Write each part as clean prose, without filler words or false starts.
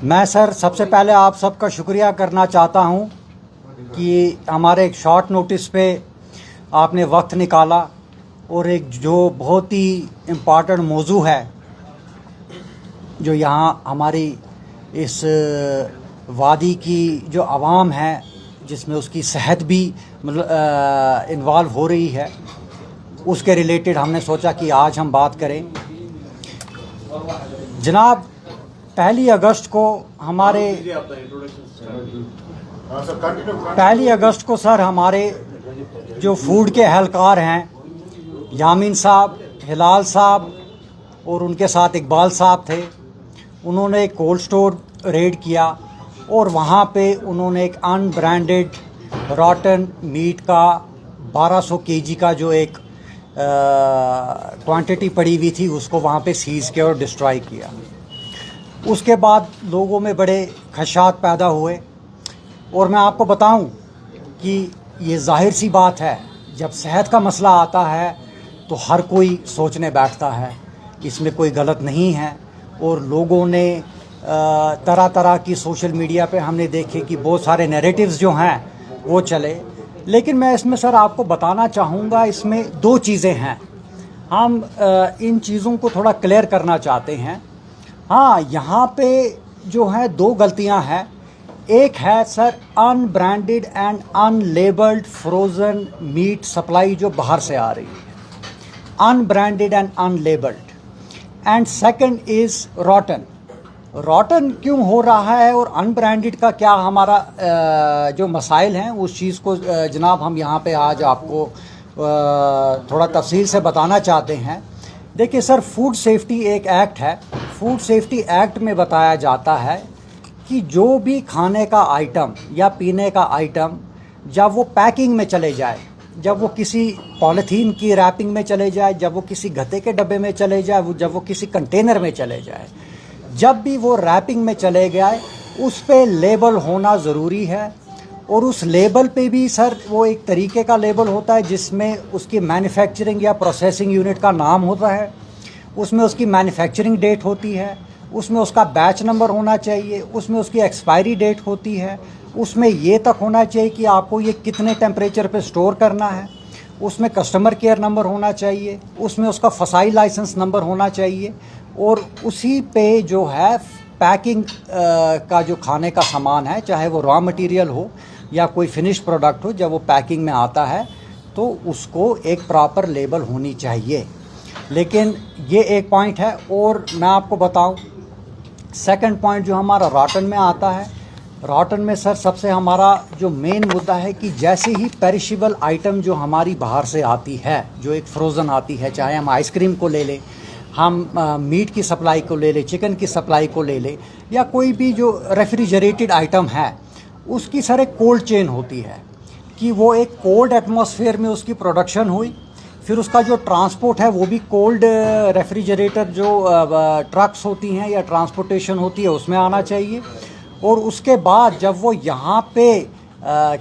मैं सर सबसे पहले आप सबका शुक्रिया करना चाहता हूं कि हमारे एक शॉर्ट नोटिस पे आपने वक्त निकाला और एक जो बहुत ही इम्पॉर्टेंट मौजू है जो यहाँ हमारी इस वादी की जो आवाम है जिसमें उसकी सेहत भी मतलब इन्वॉल्व हो रही है, उसके रिलेटेड हमने सोचा कि आज हम बात करें। जनाब, 1 अगस्त को हमारे 1 अगस्त को सर हमारे जो फूड के एहलकार हैं यामीन साहब, हिलाल साहब और उनके साथ इकबाल साहब थे, उन्होंने एक कोल्ड स्टोर रेड किया और वहाँ पे उन्होंने एक अनब्रांडेड रॉटन मीट का 1200 केजी का जो एक क्वांटिटी पड़ी हुई थी उसको वहाँ पे सीज़ किया और डिस्ट्रॉय किया। उसके बाद लोगों में बड़े खदशात पैदा हुए और मैं आपको बताऊं कि ये जाहिर सी बात है, जब सेहत का मसला आता है तो हर कोई सोचने बैठता है, इसमें कोई गलत नहीं है। और लोगों ने तरह तरह की सोशल मीडिया पे हमने देखे कि बहुत सारे नैरेटिव्स जो हैं वो चले, लेकिन मैं इसमें सर आपको बताना चाहूँगा इसमें 2 चीज़ें हैं। हम इन चीज़ों को थोड़ा क्लियर करना चाहते हैं। हाँ, यहाँ पे जो है 2 गलतियाँ हैं। एक है sir unbranded and unlabelled frozen meet supply जो बाहर से आ रही है, unbranded and unlabelled. And second is रॉटन क्यों हो रहा है और अनब्रांडेड का क्या हमारा जो मसाइल हैं उस चीज़ को जनाब हम यहाँ पे आज आपको थोड़ा तफसील से बताना चाहते हैं। देखिए सर, फूड सेफ्टी एक एक्ट है। फूड सेफ्टी एक्ट में बताया जाता है कि जो भी खाने का आइटम या पीने का आइटम जब वो पैकिंग में चले जाए, जब वो किसी पॉलीथीन की रैपिंग में चले जाए, जब वो किसी गत्ते के डब्बे में चले जाए, जब वो किसी कंटेनर में चले जाए, जब भी वो रैपिंग में चले गए उस पे लेबल होना ज़रूरी है। और उस लेबल पे भी सर वो एक तरीके का लेबल होता है जिसमें उसकी मैन्युफैक्चरिंग या प्रोसेसिंग यूनिट का नाम होता है, उसमें उसकी मैन्युफैक्चरिंग डेट होती है, उसमें उसका बैच नंबर होना चाहिए, उसमें उसकी एक्सपायरी डेट होती है, उसमें ये तक होना चाहिए कि आपको ये कितने टेम्परेचर पे स्टोर करना है, उसमें कस्टमर केयर नंबर होना चाहिए, उसमें उसका फसाई लाइसेंस नंबर होना चाहिए। और उसी पे जो है पैकिंग का जो खाने का सामान है, चाहे वो रॉ मटेरियल हो या कोई फिनिश प्रोडक्ट हो, जब वो पैकिंग में आता है तो उसको एक प्रॉपर लेबल होनी चाहिए। लेकिन ये एक पॉइंट है। और मैं आपको बताऊं, सेकंड पॉइंट जो हमारा रॉटन में आता है, रॉटन में सर सबसे हमारा जो मेन मुद्दा है कि जैसे ही पेरिशेबल आइटम जो हमारी बाहर से आती है, जो एक फ्रोज़न आती है, चाहे हम आइसक्रीम को ले लें, हम मीट की सप्लाई को ले लें, चिकन की सप्लाई को ले लें, या कोई भी जो रेफ्रिजरेटेड आइटम है, उसकी सर एक कोल्ड चेन होती है कि वो एक कोल्ड एटमॉस्फेयर में उसकी प्रोडक्शन हुई, फिर उसका जो ट्रांसपोर्ट है वो भी कोल्ड रेफ्रिजरेटर जो ट्रक्स होती हैं या ट्रांसपोर्टेशन होती है उसमें आना चाहिए। और उसके बाद जब वो यहाँ पे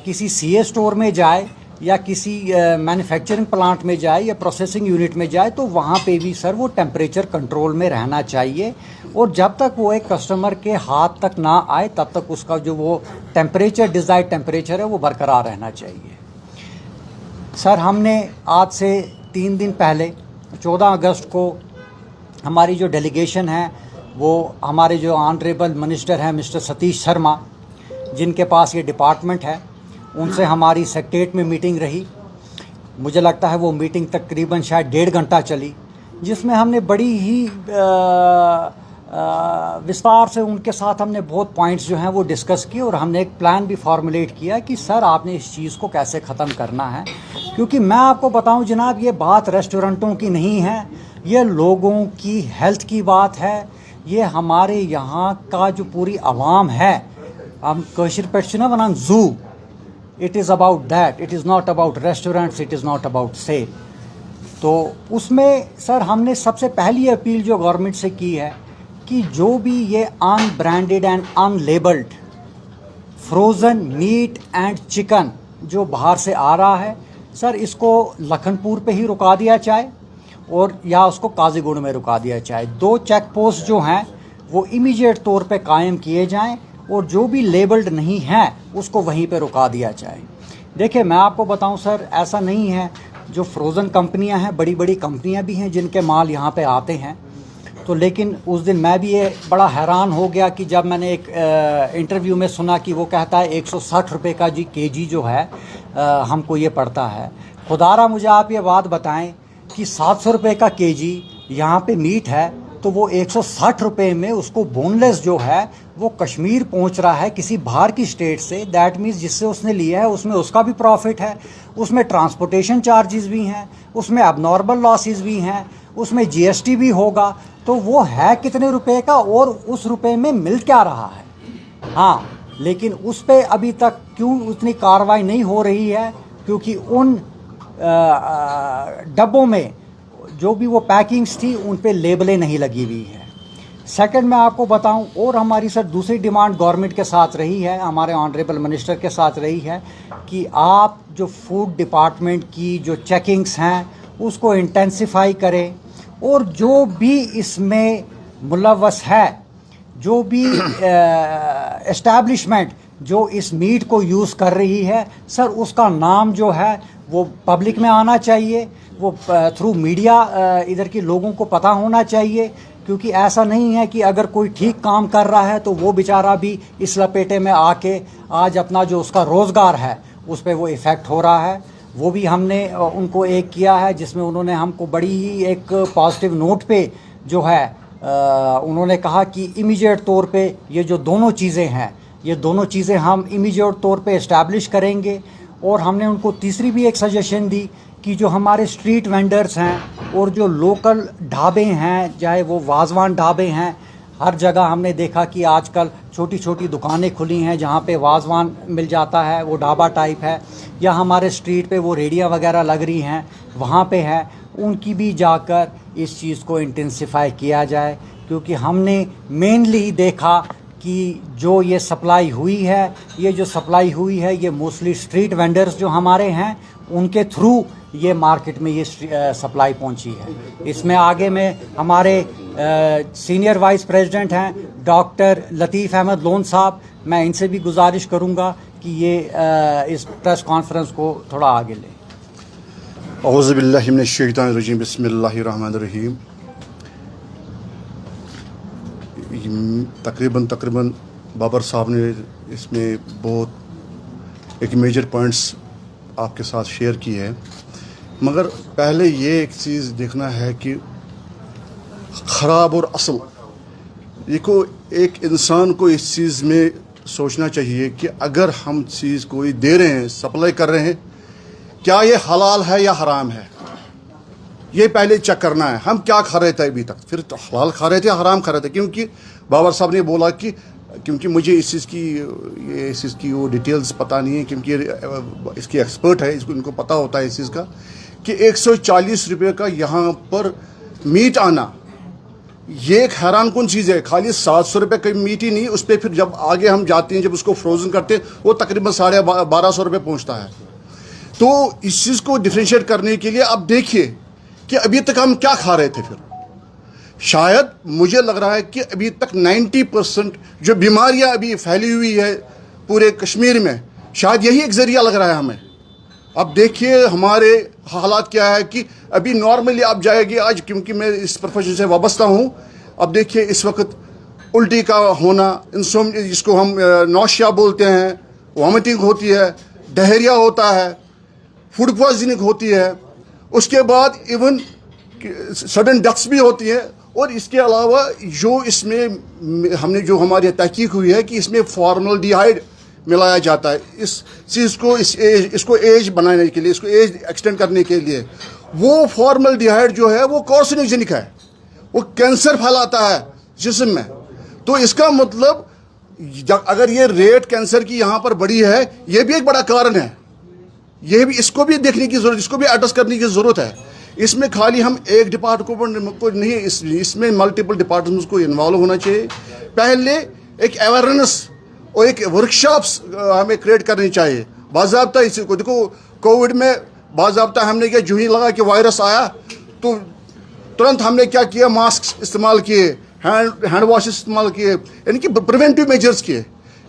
किसी सीए स्टोर में जाए या किसी मैन्युफैक्चरिंग प्लांट में जाए या प्रोसेसिंग यूनिट में जाए तो वहाँ पे भी सर वो टेम्परेचर कंट्रोल में रहना चाहिए। और जब तक वो एक कस्टमर के हाथ तक ना आए तब तक उसका जो वो टेम्परेचर, डिज़ायर्ड टेम्परेचर है, वो बरकरार रहना चाहिए। सर, हमने आज से 3 दिन पहले 14 अगस्त को हमारी जो डेलीगेशन है वो हमारे जो ऑनरेबल मिनिस्टर हैं मिस्टर सतीश शर्मा, जिनके पास ये डिपार्टमेंट है, उनसे हमारी सेक्रेटरीट में मीटिंग रही। मुझे लगता है वो मीटिंग तकरीबन शायद 1.5 घंटा चली, जिसमें हमने बड़ी ही विस्तार से उनके साथ हमने बहुत पॉइंट्स जो हैं वो डिस्कस किए और हमने एक प्लान भी फॉर्मुलेट किया कि सर आपने इस चीज़ को कैसे ख़त्म करना है। क्योंकि मैं आपको बताऊं जनाब, ये बात रेस्टोरेंटों की नहीं है, ये लोगों की हेल्थ की बात है। ये हमारे यहाँ का जो पूरी आवाम है, हम कशिर पे ना वनान जू, it is about that, it is not about restaurants, it is not about sale. तो उसमें सर हमने सबसे पहली अपील जो गवर्नमेंट से की है कि जो भी ये unbranded and unlabelled frozen meet and chicken जो बाहर से आ रहा है, सर इसको लखनपुर पे ही रुका दिया जाए और या उसको काजीगुंड में रुका दिया जाए। 2 चेक पोस्ट जो हैं वो इमीडिएट तौर पे कायम किए जाएं और जो भी लेबल्ड नहीं हैं उसको वहीं पे रुका दिया जाए। देखिए मैं आपको बताऊं सर, ऐसा नहीं है, जो फ्रोज़न कंपनियां हैं, बड़ी बड़ी कंपनियां भी हैं जिनके माल यहाँ पे आते हैं। तो लेकिन उस दिन मैं भी ये बड़ा हैरान हो गया कि जब मैंने एक इंटरव्यू में सुना कि वो कहता है 160 रुपये का जी केजी जो है हमको ये पड़ता है। खुदारा मुझे आप ये बात बताएं कि 700 रुपये का केजी यहाँ पे मीट है, तो वो 160 रुपये में उसको बोनलेस जो है वो कश्मीर पहुँच रहा है किसी बाहर की स्टेट से। दैट मीन्स जिससे उसने लिया है उसमें उसका भी प्रॉफिट है, उसमें ट्रांसपोर्टेशन चार्जेस भी हैं, उसमें अबनॉर्मल लॉसेस भी हैं, उसमें जीएसटी भी होगा। तो वो है कितने रुपए का और उस रुपए में मिल क्या रहा है? हाँ, लेकिन उस पे अभी तक क्यों उतनी कार्रवाई नहीं हो रही है? क्योंकि उन डब्बों में जो भी वो पैकिंग्स थी उन पे लेबलें नहीं लगी हुई है। सेकंड मैं आपको बताऊं, और हमारी सर दूसरी डिमांड गवर्नमेंट के साथ रही है, हमारे ऑनरेबल मिनिस्टर के साथ रही है कि आप जो फूड डिपार्टमेंट की जो चेकिंग्स हैं उसको इंटेंसिफाई करें, और जो भी इसमें मुलव्वस है, जो भी एस्टैब्लिशमेंट जो इस मीट को यूज़ कर रही है सर, उसका नाम जो है वो पब्लिक में आना चाहिए, वो थ्रू मीडिया इधर के लोगों को पता होना चाहिए। क्योंकि ऐसा नहीं है कि अगर कोई ठीक काम कर रहा है तो वो बेचारा भी इस लपेटे में आके आज अपना जो उसका रोज़गार है उस पर वो इफ़ेक्ट हो रहा है। वो भी हमने उनको एक किया है जिसमें उन्होंने हमको बड़ी ही एक पॉजिटिव नोट पे जो है उन्होंने कहा कि इमीडिएट तौर पे ये जो दोनों चीज़ें हैं, ये दोनों चीज़ें हम इमीडिएट तौर पे इस्टेब्लिश करेंगे। और हमने उनको तीसरी भी एक सजेशन दी कि जो हमारे स्ट्रीट वेंडर्स हैं और जो लोकल ढाबे हैं, चाहे वो वाजवान ढाबे हैं, हर जगह हमने देखा कि आजकल छोटी छोटी दुकानें खुली हैं जहाँ पे वाजवान मिल जाता है, वो ढाबा टाइप है, या हमारे स्ट्रीट पे वो रेडियाँ वगैरह लग रही हैं वहाँ पे है, उनकी भी जाकर इस चीज़ को इंटेंसिफाई किया जाए। क्योंकि हमने मेनली देखा कि जो ये सप्लाई हुई है, ये मोस्टली स्ट्रीट वेंडर्स जो हमारे हैं उनके थ्रू ये मार्केट में ये सप्लाई पहुंची है। इसमें आगे में हमारे सीनियर वाइस प्रेसिडेंट हैं डॉक्टर लतीफ़ अहमद लोन साहब, मैं इनसे भी गुजारिश करूंगा कि ये इस प्रेस कॉन्फ्रेंस को थोड़ा आगे लें। औज़ु बिल्लाहि मिनश शैतानिर रजीम, बिस्मिल्लाहिर रहमानिर रहीम। तकरीबन बाबर साहब ने इसमें बहुत एक मेजर पॉइंट्स आपके साथ शेयर की है, मगर पहले ये एक चीज़ देखना है कि ख़राब और असल, देखो एक इंसान को इस चीज़ में सोचना चाहिए कि अगर हम चीज़ कोई दे रहे हैं, सप्लाई कर रहे हैं, क्या ये हलाल है या हराम है, ये पहले चेक करना है। हम क्या खा रहे थे अभी तक, फिर तो हलाल खा रहे थे या हराम खा रहे थे। क्योंकि बाबर साहब ने बोला कि क्योंकि मुझे इस चीज़ की वो डिटेल्स पता नहीं है, क्योंकि इसकी एक्सपर्ट है, इसको इनको पता होता है इस चीज़ का कि 140 रुपये का यहाँ पर मीट आना, ये एक हैरान कौन चीज़ है। खाली 700 रुपये का मीट ही नहीं, उस पर फिर जब आगे हम जाते हैं, जब उसको फ्रोज़न करते हैं, वो तकरीबन 1250 रुपये पहुँचता है। तो इस चीज़ को डिफ्रेंशिएट करने के लिए अब देखिए कि अभी तक हम क्या खा रहे थे। फिर शायद मुझे लग रहा है कि अभी तक 90% जो बीमारियां अभी फैली हुई है पूरे कश्मीर में, शायद यही एक ज़रिया लग रहा है हमें। अब देखिए हमारे हालात क्या है कि अभी नॉर्मली आप जाएगी आज, क्योंकि मैं इस प्रोफेशन से वाबस्ता हूँ, अब देखिए इस वक्त उल्टी का होना, जिसको हम नौशिया बोलते हैं, वॉमिटिंग होती है, डायरिया होता है, फूड पॉइजनिंग होती है, उसके बाद इवन सडन डेथ्स भी होती है। और इसके अलावा जो इसमें हमने जो हमारी तहकीक हुई है कि इसमें फॉर्मल्डिहाइड मिलाया जाता है इस चीज़ को, इसको एज बनाने के लिए, इसको एज एक्सटेंड करने के लिए। वो फॉर्मल्डिहाइड जो है वो कार्सिनोजेनिक है, वो कैंसर फैलाता है जिस्म में। तो इसका मतलब अगर ये रेट कैंसर की यहाँ पर बढ़ी है, ये भी एक बड़ा कारण है। ये भी, इसको भी देखने की ज़रूरत, इसको भी एड्रेस करने की ज़रूरत है। इसमें खाली हम एक डिपार्टमेंट को नहीं, इसमें मल्टीपल डिपार्टमेंट्स को इन्वॉल्व होना चाहिए। पहले एक अवेयरनेस और एक वर्कशॉप्स हमें क्रिएट करनी चाहिए बाज़ाब्ता। इसी को देखो, कोविड में बाज़ाब्ता हमने जो ही लगा कि वायरस आया तो तुरंत हमने क्या किया, मास्क इस्तेमाल किए, हैंड वॉश इस्तेमाल किए, यानी कि प्रिवेंटिव मेजर्स किए।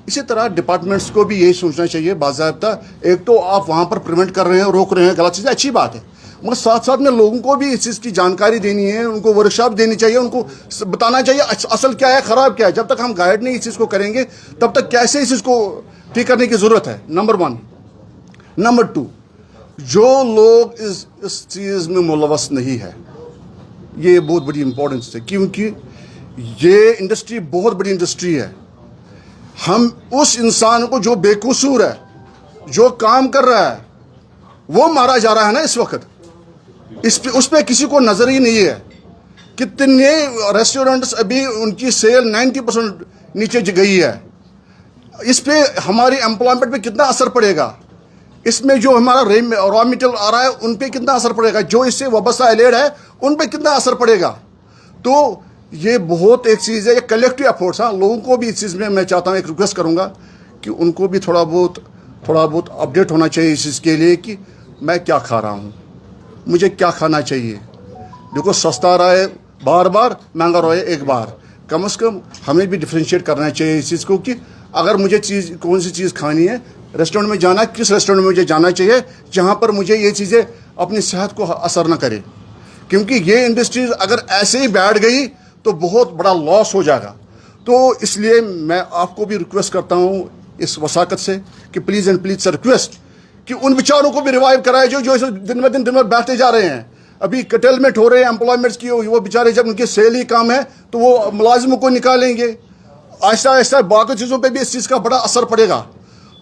इसी तरह डिपार्टमेंट्स को भी यही सोचना चाहिए बाज़ाब्ता। एक तो आप वहाँ पर प्रिवेंट कर रहे हैं, रोक रहे हैं, गलत चीज़ अच्छी बात है, मगर साथ साथ में लोगों को भी इस चीज़ की जानकारी देनी है, उनको वर्कशॉप देनी चाहिए, उनको बताना चाहिए असल क्या है, ख़राब क्या है। जब तक हम गाइड नहीं इस चीज़ को करेंगे तब तक कैसे इस चीज़ को ठीक करने की ज़रूरत है, नंबर 1। नंबर 2, जो लोग इस चीज़ में मुलवस नहीं है, ये बहुत बड़ी इंपॉर्टेंस है, क्योंकि ये इंडस्ट्री बहुत बड़ी इंडस्ट्री है। हम उस इंसान को जो बेकसूर है, जो काम कर रहा है, वो मारा जा रहा है ना इस वक्त। उस पर किसी को नजर ही नहीं है। कितने रेस्टोरेंट्स अभी उनकी सेल 90% नीचे गई है। इस पे हमारी एम्प्लॉयमेंट पे कितना असर पड़ेगा, इसमें जो हमारा रॉ मटेरियल आ रहा है उन पे कितना असर पड़ेगा, जो इससे वाबस्ता एलेड है उन पे कितना असर पड़ेगा। तो ये बहुत एक चीज़ है, ये कलेक्टिव एफर्ट्स। हाँ, लोगों को भी इस चीज़ में मैं चाहता हूँ, एक रिक्वेस्ट करूँगा कि उनको भी थोड़ा बहुत अपडेट होना चाहिए इस चीज़ के लिए कि मैं क्या खा रहा हूँ, मुझे क्या खाना चाहिए। देखो, सस्ता रहा है बार बार, महंगा रहा है एक बार। कम से कम हमें भी डिफ्रेंशिएट करना चाहिए इस चीज़ को कि अगर मुझे कौन सी चीज़ खानी है, रेस्टोरेंट में जाना, किस रेस्टोरेंट में मुझे जाना चाहिए जहाँ पर मुझे ये चीज़ें अपनी सेहत को असर न करे। क्योंकि ये इंडस्ट्रीज अगर ऐसे ही बैठ गई तो बहुत बड़ा लॉस हो जाएगा। तो इसलिए मैं आपको भी रिक्वेस्ट करता हूँ इस वसाकत से कि please and please sir request कि उन बेचारों को भी रिवाइव कराए जो दिन ब दिन बैठते जा रहे हैं। अभी कटेलमेंट हो रहे हैं एम्प्लॉयमेंट्स की, वो बेचारे जब उनके सेल ही काम है तो वो मुलाजिमों को निकालेंगे। आहिस्ता आहिस्ता बाकी चीज़ों पे भी इस चीज़ का बड़ा असर पड़ेगा।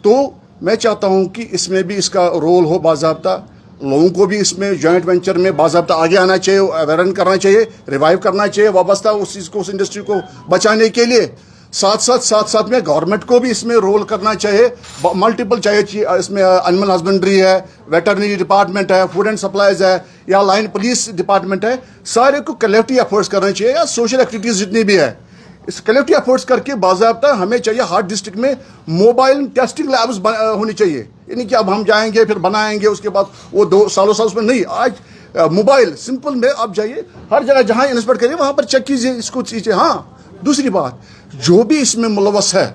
तो मैं चाहता हूँ कि इसमें भी इसका रोल हो बाज़ाब्ता, लोगों को भी इसमें जॉइंट वेंचर में बाज़ाब्ता आगे आना चाहिए, अवेयरनेस करना चाहिए, रिवाइव करना चाहिए वाबस्ता उस चीज़ को, उस इंडस्ट्री को बचाने के लिए। साथ साथ में गवर्नमेंट को भी इसमें रोल करना चाहिए, मल्टीपल चाहिए। इसमें एनिमल हस्बेंड्री है, वेटरनरी डिपार्टमेंट है, फूड एंड सप्लाईज है, या लाइन पुलिस डिपार्टमेंट है, सारे को कलेक्टिव एफर्ट्स करना चाहिए, या सोशल एक्टिविटीज़ जितनी भी है इस कलेक्टिव एफर्ट्स करके बाज़ाब्ता हमें चाहिए हर डिस्ट्रिक्ट में मोबाइल टेस्टिंग लैब्स होनी चाहिए। यानी कि अब हम जाएंगे फिर बनाएंगे, उसके बाद वो 2 सालों उसमें नहीं। आज मोबाइल सिंपल में आप जाइए, हर जगह जहाँ इंस्पेक्ट करिए वहाँ पर चेक कीजिए इसको चीज़ें। हाँ, दूसरी बात, जो भी इसमें मुलवस है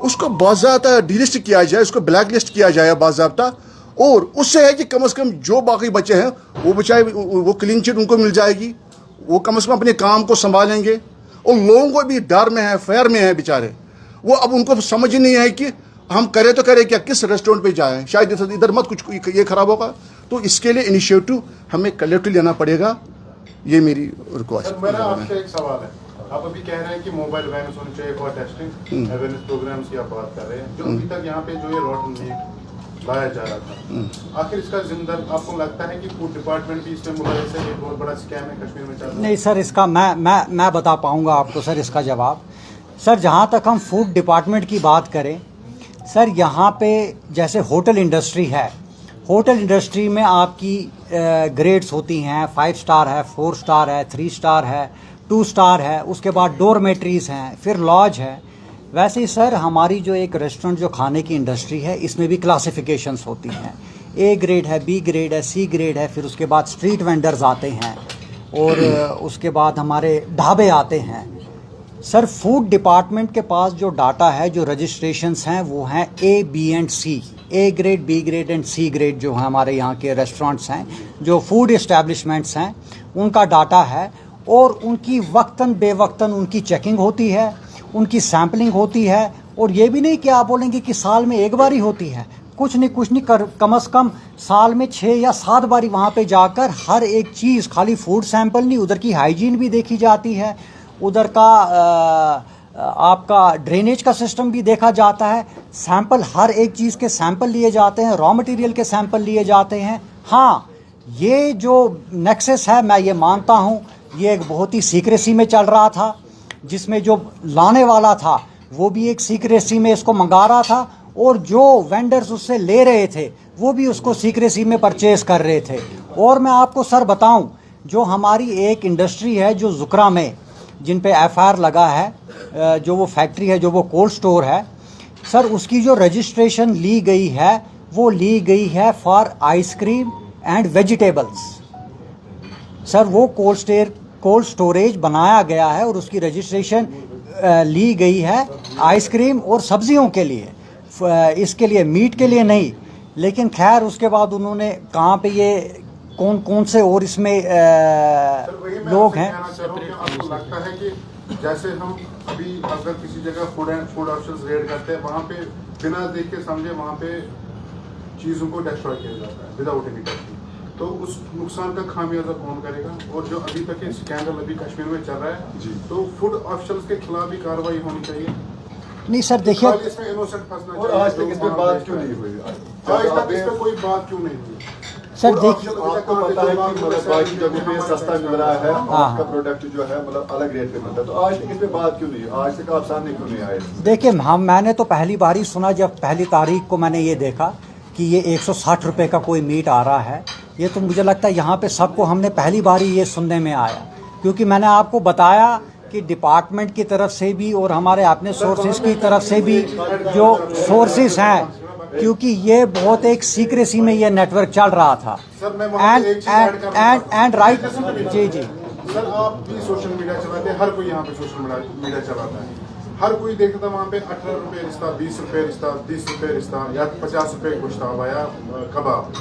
उसको बाज़ाब्ता डिलिस्ट किया जाए, उसको ब्लैक लिस्ट किया जाए बाज़ाब्ता। और उससे है कि कम से कम जो बाकी बच्चे हैं वो बचाए, वो क्लीन चिट उनको मिल जाएगी, वो कम से कम अपने काम को संभालेंगे। और लोगों को भी डर में है, फेयर में है बेचारे, वो अब उनको समझ ही नहीं है कि हम करें तो करें क्या, किस रेस्टोरेंट पे जाएं, शायद इधर मत कुछ ये खराब होगा। तो इसके लिए इनिशिएटिव हमें कलेक्टिव लेना पड़ेगा, ये मेरी रिक्वेस्ट है। मेरा आपसे एक सवाल है, आप अभी कह रहे हैं कि मोबाइल अवेयरनेस होनी चाहिए फॉर टेस्टिंग, अवेयरनेस प्रोग्राम्स की आप बात कर रहे हैं, जो अभी तक यहाँ पे जो ये रॉट मीट लाया जा रहा था, आखिर इसका जिम्मेदार आपको लगता है कि फूड डिपार्टमेंट भी इसमें मुलविस है? ये बहुत बड़ा स्कैम है कश्मीर में चल रहा है। नहीं सर, इसका मैं बता पाऊंगा आपको सर इसका जवाब। सर, जहाँ तक हम फूड डिपार्टमेंट की बात करें सर, यहाँ पे जैसे होटल इंडस्ट्री है, होटल इंडस्ट्री में आपकी ग्रेड्स होती हैं, 5 स्टार है, 4 स्टार है, 3 स्टार है, 2 स्टार है, उसके बाद डोरमेट्रीज़ हैं, फिर लॉज है। वैसे ही सर हमारी जो एक रेस्टोरेंट जो खाने की इंडस्ट्री है, इसमें भी क्लासिफिकेशंस होती हैं। ए ग्रेड है, बी ग्रेड है, सी ग्रेड है, फिर उसके बाद स्ट्रीट वेंडर्स आते हैं और उसके बाद हमारे ढाबे आते हैं। सर, फूड डिपार्टमेंट के पास जो डाटा है, जो रजिस्ट्रेशंस हैं, वो हैं A, B and C. A grade, B grade and C grade जो है हमारे यहाँ के रेस्टोरेंट्स हैं, जो फूड इस्टेब्लिशमेंट्स हैं, उनका डाटा है। और उनकी वक्तन बेवक्तन उनकी चेकिंग होती है, उनकी सैम्पलिंग होती है। और ये भी नहीं कि आप बोलेंगे कि साल में एक बार ही होती है, कुछ नहीं कम से कम साल में 6 या 7 बारी वहाँ पे जाकर हर एक चीज़, खाली फूड सैंपल नहीं, उधर की हाइजीन भी देखी जाती है, उधर का आपका ड्रेनेज का सिस्टम भी देखा जाता है। सैंपल, हर एक चीज़ के सैंपल लिए जाते हैं, रॉ मटेरियल के सैंपल लिए जाते हैं। हाँ, ये जो नेक्सस है, मैं ये मानता हूँ, ये एक बहुत ही सीक्रेसी में चल रहा था, जिसमें जो लाने वाला था वो भी एक सीक्रेसी में इसको मंगा रहा था, और जो वेंडर्स उससे ले रहे थे वो भी उसको सीक्रेसी में परचेज़ कर रहे थे। और मैं आपको सर बताऊं, जो हमारी एक इंडस्ट्री है जो ज़ुकरा में, जिन पे FIR लगा है, जो वो फैक्ट्री है, जो वो कोल्ड स्टोर है सर, उसकी जो रजिस्ट्रेशन ली गई है वो ली गई है for ice cream and vegetables. Sir, वो कोल्ड कोल्ड स्टोरेज बनाया गया है और उसकी रजिस्ट्रेशन ली गई है आइसक्रीम और सब्जियों के लिए, इसके लिए मीट के लिए नहीं। लेकिन खैर उसके बाद उन्होंने कहाँ पे ये कौन कौन से और इसमें लोग हैं। आपको लगता है कि जैसे हम अभी अगर किसी जगह फूड ऑप्शंस रेड करते हैं, वहाँ पे बिना देख के समझे वहाँ पे चीज़ों को डिस्ट्रॉय किया जाता है विदाउट एनी टेस्टिंग, तो उस नुकसान का खामियाजा कौन करेगा? और जो अभी तक स्कैंडल अभी कश्मीर में चल रहा है, तो फूड ऑफिशियल्स के खिलाफ भी कार्रवाई होनी चाहिए। नहीं सर देखिए, इसमें इनोसेंट फंसना और आज तक इस पर बात क्यों नहीं हुई? आज तक इस पर कोई बात क्यों नहीं हुई? सर देखिए, आपको पता है कि मतलब बाकी जगह पे सस्ता मिल रहा है, आपका प्रोडक्ट जो है मतलब अलग रेट पे मिलता है, तो आज तक इस पे बात क्यों नहीं? आज तक आप सामने क्यों नहीं आए? देखिए मैंने तो पहली बार ही सुना, जब पहली तारीख को मैंने ये देखा कि ये 160 रुपये का कोई मीट आ रहा है। ये तो मुझे लगता है यहाँ पे सबको हमने पहली बार ही ये सुनने में आया, क्योंकि मैंने आपको बताया कि डिपार्टमेंट की तरफ से भी और हमारे अपने सोर्सेज की तरफ से भी जो सोर्सेज हैं, क्योंकि ये बहुत एक सीक्रेसी में ये नेटवर्क चल रहा था। एंड राइट जी जी सर, आप भी सोशल मीडिया चलाते हैं, हर कोई यहाँ पे सोशल मीडिया चलाता है, हर कोई देखता था वहाँ पे 18 रुपये रिश्ता, 20 रुपये रिश्ता, 30 रुपये रिश्ता या 50 रुपये गोश्ताब या कबाब।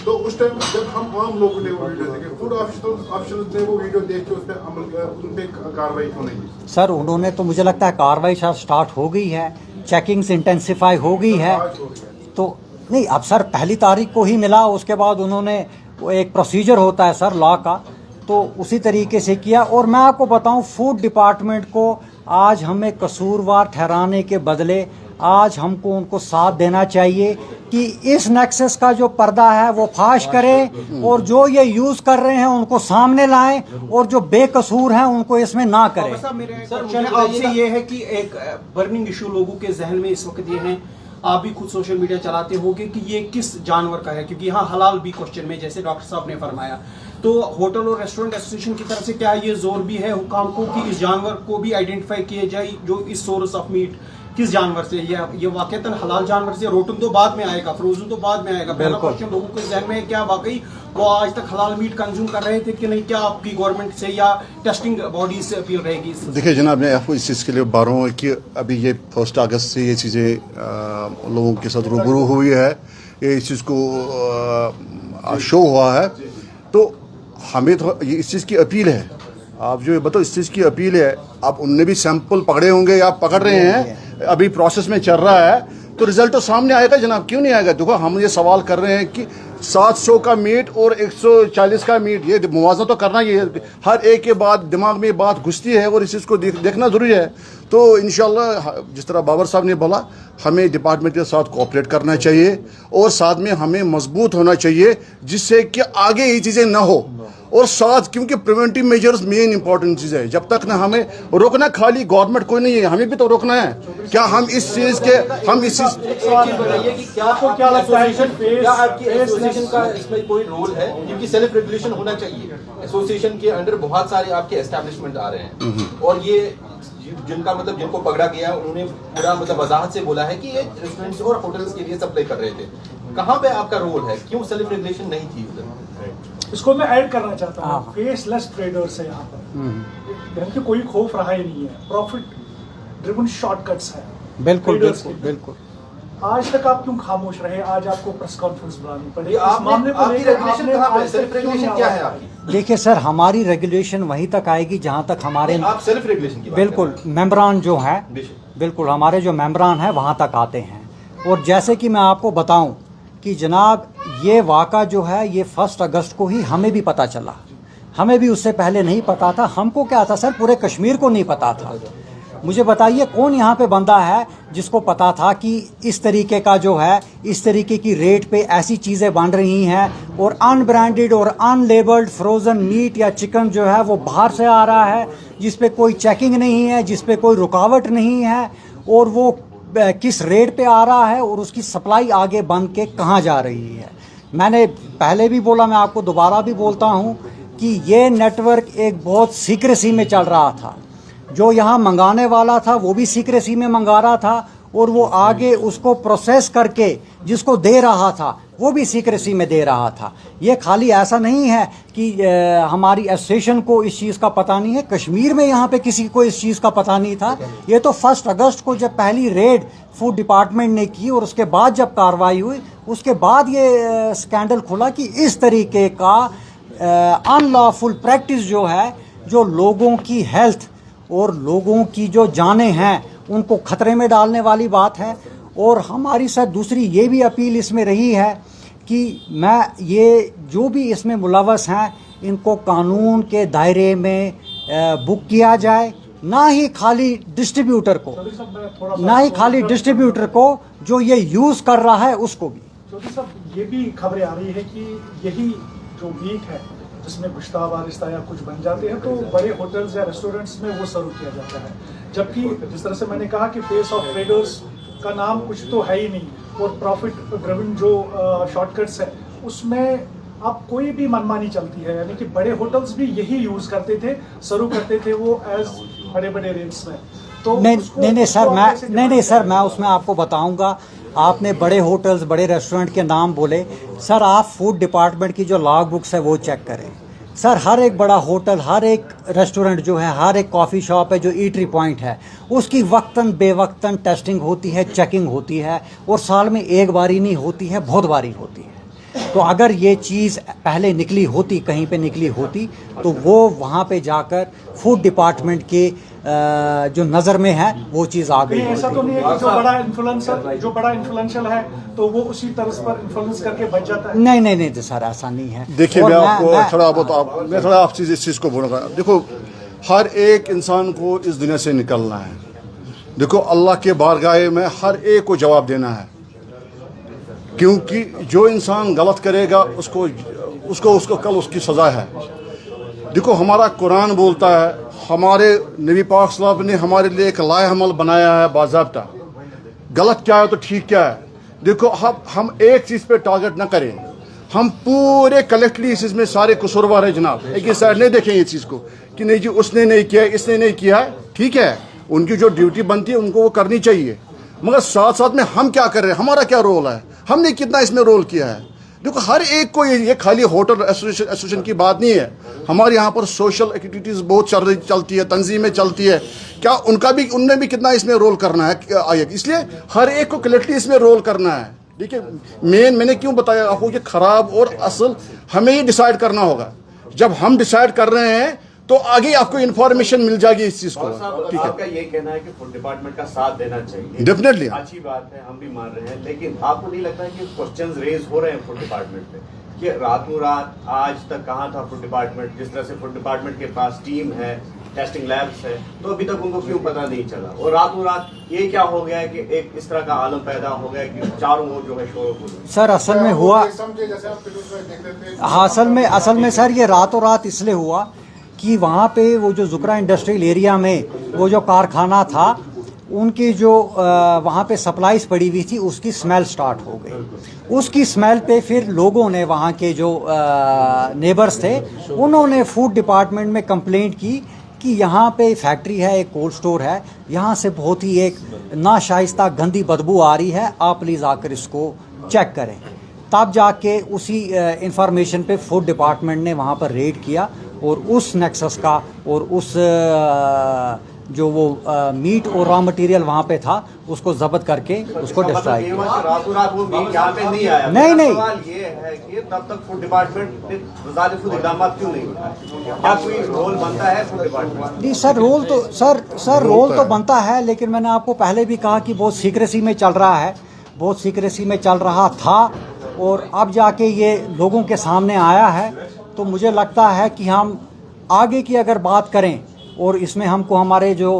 तो उस टाइम जब हम आम लोगों ने वो वीडियो देखे, फूड ऑफिशियल्स ने वो वीडियो देख के उस पर अमल किया, उन पर कार्रवाई क्यों नहीं की? सर उन्होंने तो मुझे लगता है कार्रवाई स्टार्ट हो गई है, चेकिंग्स इंटेंसिफाई हो गई है। तो नहीं, अब सर पहली तारीख को ही मिला, उसके बाद उन्होंने वो एक प्रोसीजर होता है सर लॉ का, तो उसी तरीके से किया। और मैं आपको बताऊं, फूड डिपार्टमेंट को आज हमें कसूरवार ठहराने के बदले आज हमको उनको साथ देना चाहिए कि इस नेक्सस का जो पर्दा है वो फाश करें और जो ये यूज़ कर रहे हैं उनको सामने लाएं और जो बेकसूर हैं उनको इसमें ना करें। सर आपसे ये है कि एक बर्निंग इशू लोगों के जहन में इस वक्त ये है, आप भी खुद सोशल मीडिया चलाते होंगे, कि ये किस जानवर का है, क्योंकि यहाँ हलाल भी क्वेश्चन में जैसे डॉक्टर साहब ने फरमाया, तो होटल और रेस्टोरेंट एसोसिएशन की तरफ से क्या ये जोर भी है हुकाम को कि इस जानवर को भी आइडेंटिफाई किया जाए जो इस सोर्स ऑफ मीट किस जानवर से, ये वाकईतन हलाल जानवर से? रोटन तो बाद में आएगा, फ्रोजन तो बाद में आएगा। पहला क्वेश्चन लोगों के जहन में है, क्या वाकई वो आज तक हलाल मीट कंज्यूम कर रहे थे कि नहीं? क्या आपकी गवर्नमेंट से या टेस्टिंग बॉडी से अपील रहेगी? देखिए जनाब, मैं आपको इस चीज़ के लिए बता रहा हूँ कि अभी ये 1 अगस्त से ये चीज़ें लोगों के साथ रूबरू हुई है, ये इस चीज़ को शो हुआ है, तो हमें तो ये इस चीज़ की अपील है, आप जो बताओ इस चीज़ की अपील है। आप उनने भी सैंपल पकड़े होंगे या पकड़ रहे हैं, अभी प्रोसेस में चल रहा है, तो रिजल्ट तो सामने आएगा जनाब, क्यों नहीं आएगा? देखो हम ये सवाल कर रहे हैं कि 700 का मीट और 140 का मीट, ये मुआवजा तो करना, ये हर एक के बाद दिमाग में बात घुसती है और इस चीज़ को देखना ज़रूरी है। तो इंशाल्लाह जिस तरह बाबर साहब ने बोला, हमें डिपार्टमेंट के साथ कोऑपरेट करना चाहिए और साथ में हमें मजबूत होना चाहिए, जिससे कि आगे ये चीज़ें ना हो। और साथ, क्योंकि प्रिवेंटिव मेजर्स मेन इंपॉर्टेंट चीज़ है, जब तक ना हमें रोकना, खाली गवर्नमेंट कोई नहीं है, हमें भी तो रोकना है। क्या हम इस चीज़ के बताइए कि क्या आपको लगता है क्या आपकी एसोसिएशन का इसमें कोई रोल है? क्योंकि सेल्फ रेगुलेशन होना चाहिए। एसोसिएशन के अंडर बहुत सारे आपके एस्टैब्लिशमेंट आ रहे हैं और ये जिनका मतलब जिनको पकड़ा गया उन्होंने पूरा मतलब वजाहत से बोला है कि ये रेस्टोरेंट्स और होटल्स के लिए सप्लाई कर रहे थे। कहाँ पे आपका रोल है? क्यों सेल्फ रेगुलेशन नहीं थी उधर? इसको मैं ऐड करना चाहता हूँ, फेसलेस ट्रेडर्स है यहाँ पर, इनके कोई खौफ रहा ही नहीं है, प्रॉफिट ड्रिवन शॉर्टकट्स है। बिल्कुल बिल्कुल बिल्कुल। आज तक आप क्यों खामोश रहे? आज आपको प्रेस कॉन्फ्रेंस बुलानी पड़ी। देखिए सर, हमारी रेगुलेशन वहीं तक आएगी जहां तक हमारे आप सेल्फ रेगुलेशन की बात बिल्कुल मेंबरान जो हैं, बिल्कुल हमारे जो मेंबरान हैं वहां तक आते हैं। और जैसे कि मैं आपको बताऊं कि जनाब, ये वाक़ा जो है ये 1 अगस्त को ही हमें भी पता चला, हमें भी उससे पहले नहीं पता था। हमको क्या था सर, पूरे कश्मीर को नहीं पता था। मुझे बताइए कौन यहाँ पे बंदा है जिसको पता था कि इस तरीके का जो है, इस तरीके की रेट पे ऐसी चीज़ें बन रही हैं और अनब्रांडेड और अनलेबल्ड फ्रोज़न मीट या चिकन जो है वो बाहर से आ रहा है, जिस पे कोई चेकिंग नहीं है, जिस पे कोई रुकावट नहीं है, और वो किस रेट पे आ रहा है और उसकी सप्लाई आगे बन के कहाँ जा रही है। मैंने पहले भी बोला, मैं आपको दोबारा भी बोलता हूँ कि ये नेटवर्क एक बहुत सीक्रेसी में चल रहा था। जो यहाँ मंगाने वाला था वो भी सीक्रेसी में मंगा रहा था और वो आगे उसको प्रोसेस करके जिसको दे रहा था वो भी सीक्रेसी में दे रहा था। ये खाली ऐसा नहीं है कि हमारी एसोसिएशन को इस चीज़ का पता नहीं है, कश्मीर में यहाँ पे किसी को इस चीज़ का पता नहीं था। ये तो 1 अगस्त को जब पहली रेड फूड डिपार्टमेंट ने की और उसके बाद जब कार्रवाई हुई, उसके बाद ये स्कैंडल खुला कि इस तरीके का अनलॉफुल प्रैक्टिस जो है, जो लोगों की हेल्थ और लोगों की जो जानें हैं उनको खतरे में डालने वाली बात है। और हमारी सर दूसरी ये भी अपील इसमें रही है कि ये जो भी इसमें मुलव्वस हैं इनको कानून के दायरे में बुक किया जाए, ना ही खाली डिस्ट्रीब्यूटर को जो ये यूज़ कर रहा है उसको भी। क्योंकि सब ये भी खबरें आ रही है कि यही जो वीक है जिसमें गुश्ताब आरिस्ता या कुछ बन जाते हैं तो बड़े होटल्स या रेस्टोरेंट्स में वो सर्व किया जाता है, जबकि जिस तरह से मैंने कहा कि फेस ऑफ ट्रेडर्स का नाम कुछ तो है ही नहीं और प्रॉफिट ड्रिवन जो शॉर्टकट्स है उसमें अब कोई भी मनमानी चलती है। यानी कि बड़े होटल्स भी यही यूज करते थे, सर्व करते थे वो एज बड़े बड़े रेट्स में। तो नहीं सर, मैं उसमें आपको बताऊंगा। आपने बड़े होटल्स, बड़े रेस्टोरेंट के नाम बोले सर, आप फूड डिपार्टमेंट की जो लॉग बुक्स है वो चेक करें सर। हर एक बड़ा होटल, हर एक रेस्टोरेंट जो है, हर एक कॉफ़ी शॉप है, जो ईटरी पॉइंट है, उसकी वक्तन बेवक्तन टेस्टिंग होती है, चेकिंग होती है, और साल में एक बारी नहीं होती है, बहुत बारी होती है। तो अगर ये चीज़ पहले निकली होती, कहीं पे निकली होती, तो वो वहाँ पे जाकर फूड डिपार्टमेंट के जो नज़र में है वो चीज़ आ गई। ऐसा तो नहीं है कि जो बड़ा इन्फ्लुएंशियल है तो वो उसी तरह पर इन्फ्लुएंस करके बच जाता है? नहीं तो सर ऐसा नहीं है। देखिए मैं आपको थोड़ा आप चीज़ इस चीज़ को बोलूँगा। देखो, हर एक इंसान को इस दुनिया से निकलना है। देखो, अल्लाह के बारगाह में हर एक को जवाब देना है, क्योंकि जो इंसान गलत करेगा उसको कल उसकी सज़ा है। देखो, हमारा कुरान बोलता है, हमारे नबी पाक सल्लल्लाहु अलैहि वसल्लम ने हमारे लिए एक लाए-अमल बनाया है बाज़ाब्ता, गलत क्या है तो ठीक क्या है। देखो, हम एक चीज़ पे टारगेट ना करें, हम पूरे कलेक्टिवली इस चीज़ में सारे कसूरवार हैं जनाब। एक ही साइड नहीं देखें ये चीज़ को कि नहीं जी उसने नहीं किया, इसने नहीं किया, ठीक है, उनकी जो ड्यूटी बनती है उनको वो करनी चाहिए, मगर साथ साथ में हम क्या कर रहे हैं, हमारा क्या रोल है, हमने कितना इसमें रोल किया है। देखो, हर एक को ये खाली होटल एसोसिएशन की बात नहीं है, हमारे यहाँ पर सोशल एक्टिविटीज़ बहुत चलती है, तंजीमें चलती है, क्या उनने भी कितना इसमें रोल करना है, इसलिए हर एक को कलेक्टिवली इसमें रोल करना है। देखिए, मैंने क्यों बताया आपको कि ख़राब और असल हमें ही डिसाइड करना होगा। जब हम डिसाइड कर रहे हैं तो आगे आपको इन्फॉर्मेशन मिल जाएगी इस चीज को। ठीक है, आपका ये कहना है कि फूड डिपार्टमेंट का साथ देना चाहिए, डेफिनेटली अच्छी बात है, हम भी मान रहे हैं, लेकिन आपको नहीं लगता है कि क्वेश्चंस रेज हो रहे हैं फूड डिपार्टमेंट पे कि रातों रात आज तक कहाँ था फूड डिपार्टमेंट? जिस तरह से फूड डिपार्टमेंट के पास टीम है, टेस्टिंग लैब्स है, तो अभी तक उनको क्यों पता नहीं चला? और रातों रात ये क्या हो गया है कि एक इस तरह का आलम पैदा हो गया कि चारों ओर जो है शोर हो गया। सर असल में हुआ, असल में सर ये रातों रात इसलिए हुआ कि वहाँ पे वो जो जुकरा इंडस्ट्रियल एरिया में वो जो कारखाना था, उनकी जो वहाँ पे सप्लाईज पड़ी हुई थी उसकी स्मेल स्टार्ट हो गई। उसकी स्मेल पे फिर लोगों ने, वहाँ के जो नेबर्स थे, उन्होंने फूड डिपार्टमेंट में कंप्लेंट की कि यहाँ पे फैक्ट्री है, एक कोल्ड स्टोर है, यहाँ से बहुत ही एक नाशाइस्ता गंदी बदबू आ रही है, आप प्लीज़ आकर इसको चेक करें। तब जाके उसी इंफॉर्मेशन पे फूड डिपार्टमेंट ने वहाँ पर रेड किया और उस नेक्सस का और उस जो वो मीट और रॉ मटेरियल वहाँ पे था उसको जब्त करके उसको डिस्ट्रॉय किया। रातों रात वो मीट यहाँ पे नहीं आया। नहीं सवाल ये है कि तब तक फूड डिपार्टमेंट ने ज़्यादा इक़दाम क्यों नहीं उठाए? क्या कोई रोल बनता है फूड डिपार्टमेंट? नहीं सर, रोल तो सर रोल तो बनता है, लेकिन मैंने आपको पहले भी कहा कि बहुत सीक्रेसी में चल रहा है, बहुत सीक्रेसी में चल रहा था, और अब जाके ये लोगों के सामने आया है। तो मुझे लगता है कि हम आगे की अगर बात करें, और इसमें हमको हमारे जो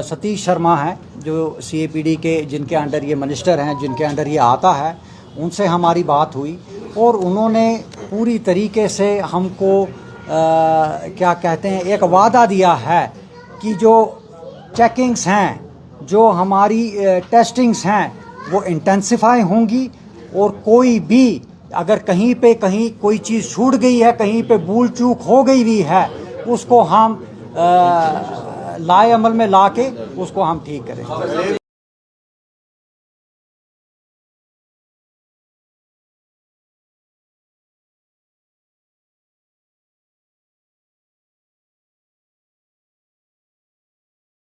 सतीश शर्मा हैं, जो CAPD के, जिनके अंडर ये मिनिस्टर हैं, जिनके अंडर ये आता है, उनसे हमारी बात हुई और उन्होंने पूरी तरीके से हमको क्या कहते हैं, एक वादा दिया है कि जो चेकिंग्स हैं, जो हमारी टेस्टिंग्स हैं, वो इंटेंसिफाई होंगी, और कोई भी अगर कहीं कोई चीज़ छूट गई है, कहीं पे भूल चूक हो गई भी है, उसको हम लाए अमल में ला के उसको हम ठीक करें।